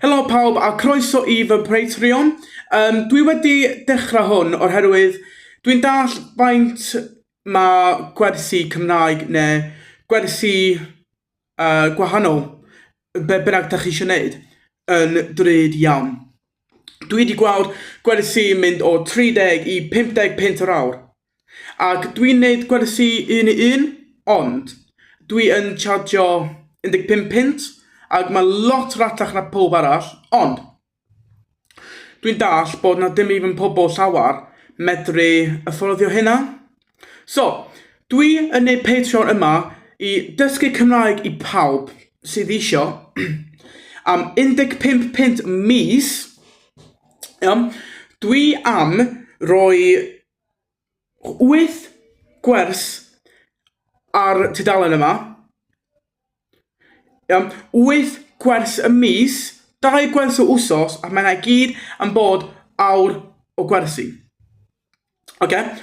Helo pawb a croeso I fy Patreon. Dwi wedi dechrau hwn oherwydd dwi'n dall faint mae gwersi Cymraeg neu gwersi gwahanol be bynnag da chi eisiau gwneud yn drud iawn. Dwi wedi gweld gwersi mynd o 30 I 50 pint yr awr. Ac dwi'n gwneud gwersi 1 ond dwi yn chargio 15 pint ac mae lot ratach na pob arall, ond dwi'n dall bod na dim even pobl llawar medru afforddio hynna. So, dwi yn gwneud Patreon yma I dysgu Cymraeg I pawb sydd isio am 15 pint mis. Dwi am roi 8 gwers ar tudalen yma. 8 gwers y mis, 2 gwers o wsos, a mae'n gyd am bod awr o gwersi.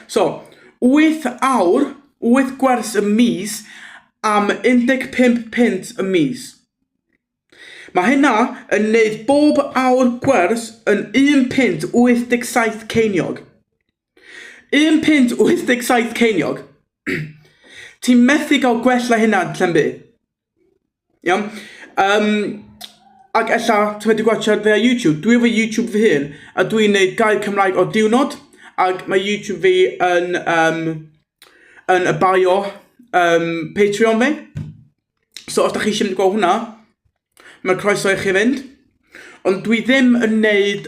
So, 8 awr, 8 gwers y mis am 15 pint y mis. Mae hynna yn gwneud bob awr gwers yn 1 pint 87 ceiniog. 1 pint 87 ceiniog. Ti'n methu gael gwella hynna lla'n byd. Ac ella, ti'n wedi gwachod fe a YouTube. Dwi efo YouTube fy hun, a dwi'n gwneud gair Cymraeg o diwrnod, ac mae YouTube fi yn y bio Patreon fi. So, os da chi eisiau mynd gweld hwnna, mae'r croeso I chi fynd. Ond dwi ddim yn gwneud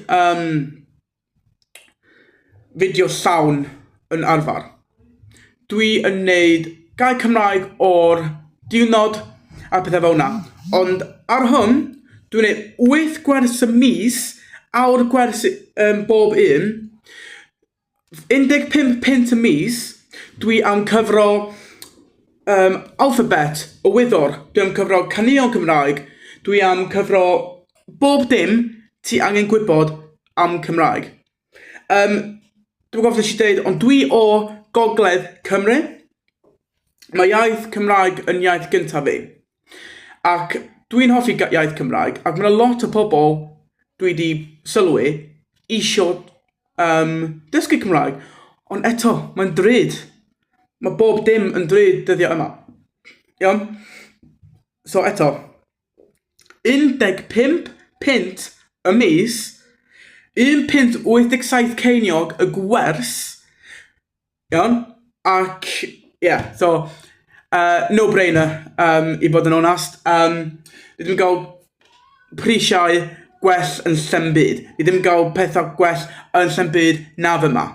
fideo llawn yn arfer. Dwi yn gwneud gair Cymraeg o'r diwrnod a pethau fel hwnna. Ond ar hwn, dwi'n gwneud 8 gwers y mis, awr gwers bob un, 15 pint y mis, dwi am cyfro alphabet o wyddor, dwi am cyfro caneuon Cymraeg, dwi am cyfro bob dim ti angen gwybod am Cymraeg. Dwi'n gofio eisiau dweud, ond dwi o Gogledd Cymru. Mae iaith Cymraeg yn iaith gyntaf fi. Ac dwi'n hoffi iaith Cymraeg, ac mae lot o pobl dwi wedi sylwi eisiau dysgu Cymraeg. Ond eto, mae'n drud. Mae bob dim yn drud dyddiau yma. So eto, 15 pint y mis, 1 pint 87 ceiniog y gwers, ac, so, no-brainer, I bod yn onast. Dwi'n gael prisiau gwell yn Llynbyd. I ddim gael pethau gwell yn Llynbyd na fy yma.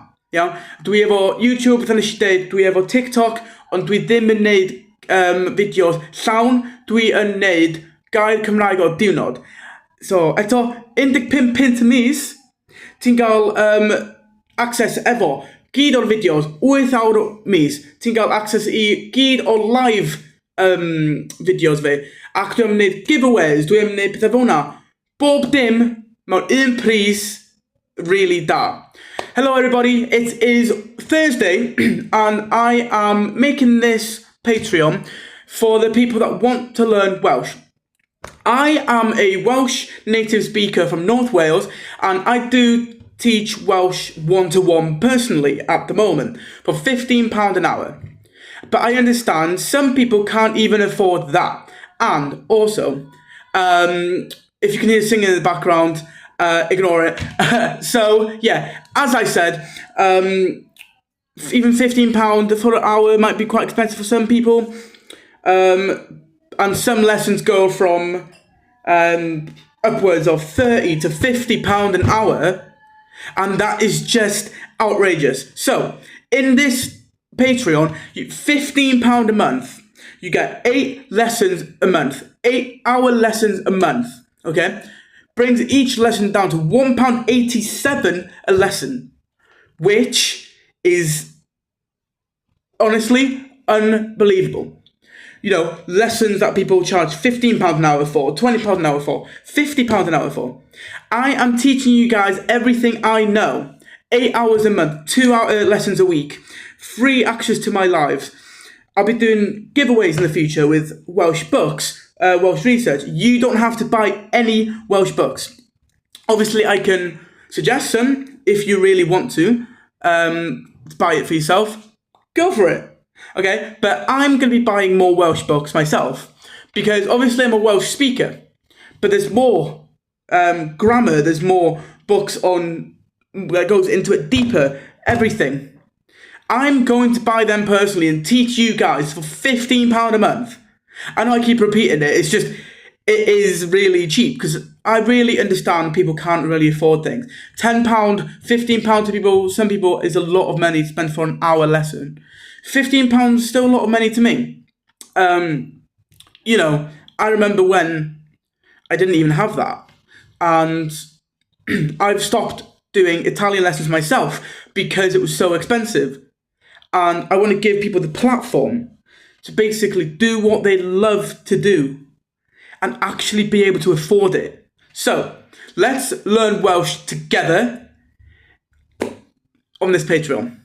Dwi efo YouTube, fel nes I dweud, dwi efo TikTok, ond dwi ddim yn gwneud fideos llawn. Dwi yn gwneud gair Cymraeg o diwrnod. So, eto, 15 pint y mis, ti'n gael access efo gyd o'r fideos, 8 awr o mis, ti'n cael access I gyd o live fideos fi. Ac dwi'n gwneud giveaways, dwi'n gwneud pethau fel hwnna. Bob dim mewn un pris really da. Hello everybody, it is Thursday and I am making this Patreon for the people that want to learn Welsh. I am a Welsh native speaker from North Wales and I do teach Welsh one-to-one personally at the moment for £15 an hour. But I understand some people can't even afford that. And also, if you can hear singing in the background, ignore it. So, yeah, as I said, even £15 for an hour might be quite expensive for some people. And some lessons go from upwards of £30 to £50 an hour. And that is just outrageous. So, in this Patreon, £15 a month, you get 8 lessons a month. 8-hour lessons a month, okay? Brings each lesson down to £1.87 a lesson, which is honestly unbelievable. Lessons that people charge £15 an hour for, £20 an hour for, £50 an hour for. I am teaching you guys everything I know. 8 hours a month, 2-hour lessons a week, free access to my lives. I'll be doing giveaways in the future with Welsh books, Welsh research, you don't have to buy any Welsh books. Obviously, I can suggest some if you really want to buy it for yourself. Go for it. Okay, but I'm going to be buying more Welsh books myself because obviously I'm a Welsh speaker, but there's more grammar, there's more books on that goes into it deeper, everything. I'm going to buy them personally and teach you guys for £15 a month. I know I keep repeating it, it's just, it is really cheap because I really understand people can't really afford things. £10, £15 to people, some people is a lot of money to spend for an hour lesson. £15 is still a lot of money to me. You know, I remember when I didn't even have that. And I've stopped doing Italian lessons myself because it was so expensive. And I want to give people the platform to basically do what they love to do and actually be able to afford it. So, let's learn Welsh together on this Patreon.